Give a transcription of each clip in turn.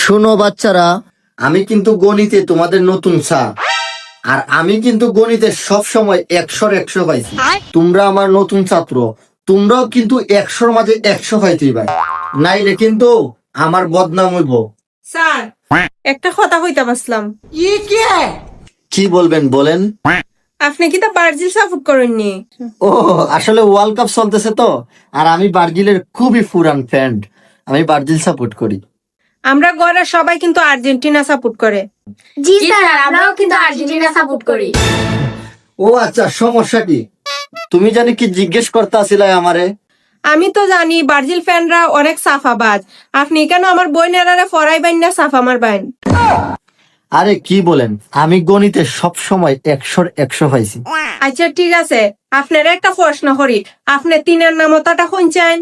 শোনো বাচ্চারা, আমি কিন্তু গণিতে তোমাদের নতুন স্যার। আর আমি কিন্তু গণিতে সব সময় 100-100 পাইছি। তোমরা আমার নতুন ছাত্র, তোমরাও কিন্তু 100-র মাঝে 100 পাইতেই পাই, নাইলে কিন্তু আমার বদনাম হইব। স্যার একটা কথা কইতে পারছিলাম। কি বলবেন বলেন? আপনি কি তা ব্রাজিল সাপোর্ট করেননি? ও, আসলে ওয়ার্ল্ড কাপ চলতেছে তো, আর আমি ব্রাজিলের খুবই পুরান ফ্যান। আমি ব্রাজিল সাপোর্ট করি। আমরা ঘরের সবাই কিন্তু আর্জেন্টিনা সাপোর্ট করে। জি স্যার, আমরাও কিন্তু আর্জেন্টিনা সাপোর্ট করি। ও আচ্ছা, সমস্যা কি? তুমি জানি কি জিজ্ঞেস করতে আসিলাই আমারে? আমি তো জানি ব্রাজিল ফ্যানরা অনেক সাফাবাজ। আপনি কেন আমার বইনেরারে ফরাইবেন না সাফা মারবেন? আরে কি বলেন, আমি গণিতে সব সময় 100-100 পাইছি। আচ্ছা ঠিক আছে, আপনার একটা প্রশ্ন করি। আপনি তিনের নামতাটা শুনছেন?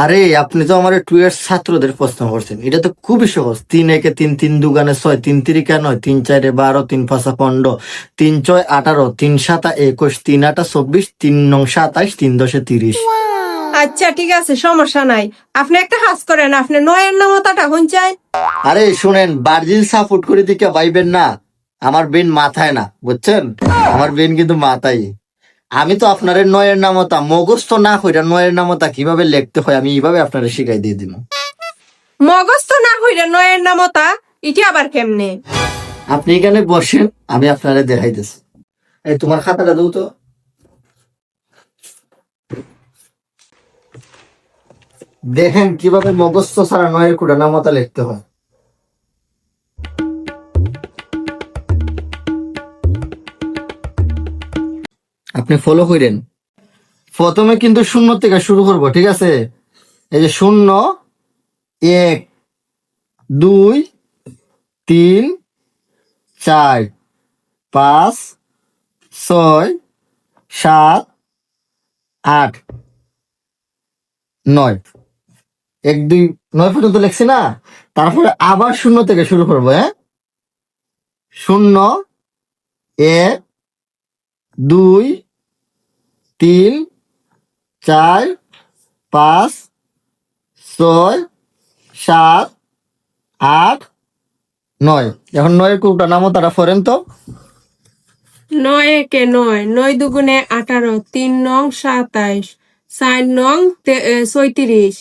আরে আপনি তো আমার 2 ইয়ার্স ছাত্রদের প্রশ্ন করছেন, এটা তো খুবই সহজ। 3 একে 3, 3 দুগানে 6, 3 তিরিকা 9, 3 চারে 12, 3 পাঁচা 15, 3 ছয় 18, 3 সাতা 21, 3 আটা 24, 3 নং 27, 3 দশে 30। আচ্ছা ঠিক আছে, সমস্যা নাই। আপনি একটা কাজ করেন, আপনি নয়ের নামতাটা শুনছেন? আরে শুনেন, ব্রাজিল সাপোর্ট করে দিকে ভাইবেন না, আমার বেন মাথায় না, বুঝছেন? আমার বেন কিন্তু মাথায়। আমি তো আপনার নয়ের নামতা মুখস্থ না কইরা নয়ের নামতা কিভাবে লিখতে হয় আমি এইভাবে আপনারা শিখাই দিয়ে দিব। মগজ না হইলে নয়ের নামতা, ইটি আবার কেমনে? আপনি এখানে বসেন, আমি আপনারা দেখাইতেছি। এই তোমার খাতাটা দাও তো। দেখেন কিভাবে মগস্থ ছাড়া নয়ের কুড়া নামতা লিখতে হয়। আপনি ফলো করেন। প্রথমে কিন্তু 0 থেকে শুরু করব, ঠিক আছে? এই যে 0, 1, 2, 3, 4, 5, 6, 7, 8, 9, 1, 2, 9 পর্যন্ত লেখছি না? তারপরে আবার 0 থেকে শুরু করবো। 0, 1, 2, 3, 4, 5, 6, 7, 8, 9। এখন 9 কোটা নামো তারা ফরেন তো। 9 একে 9, 9 দুগুণে 18, 3 নং 27, 4 নং 36,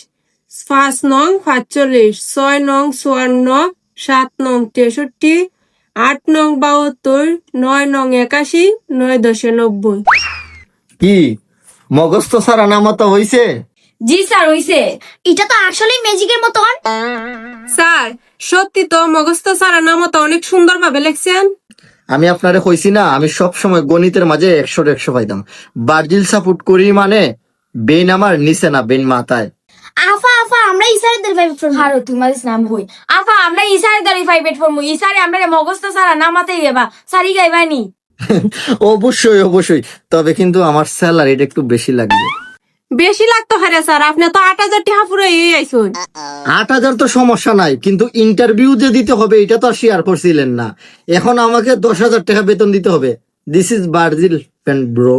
5 নং 45, 6 নং 54, 7 নং 63, 8 নং 72, 9 নং 81, 9 দশে 90। কি মগস্থ সারা নামতা হইছে? জি স্যার, হইছে। এটা তো আসলে ম্যাজিকের মতন। স্যার সত্যি তো মগস্থ সারা নামতা অনেক সুন্দর ভাবে লিখছেন। আমি আপনারে কইছি না, আমি সব সময় গণিতের মাঝে 100-100 পাইতাম। ব্রাজিল সাপোর্ট করি মানে বেন আমার নিচে না, বেন মাথায়। আফা আফা আমরা ইসারে দল ফাইভ ফর্ম হারো তোমার নাম হই। আফা আমরা ইসারে দল ফাইভ ফর্ম ইসারে আমরা মগস্ত সারা নামাতে গেবা সারি গাইবানি। অবশ্যই অবশ্যই, তবে কিন্তু আমার স্যালারিটা একটু বেশি লাগবে। বেশি লাগতো হারে স্যার, আপনি তো 8,000 টাকা পুরো আইসুন। 8,000 তো সমস্যা নাই, কিন্তু ইন্টারভিউ যে দিতে হবে এটা তো আর শেয়ার করছিলেন না। এখন আমাকে 10,000 টাকা বেতন দিতে হবে। This is Brazil fan bro.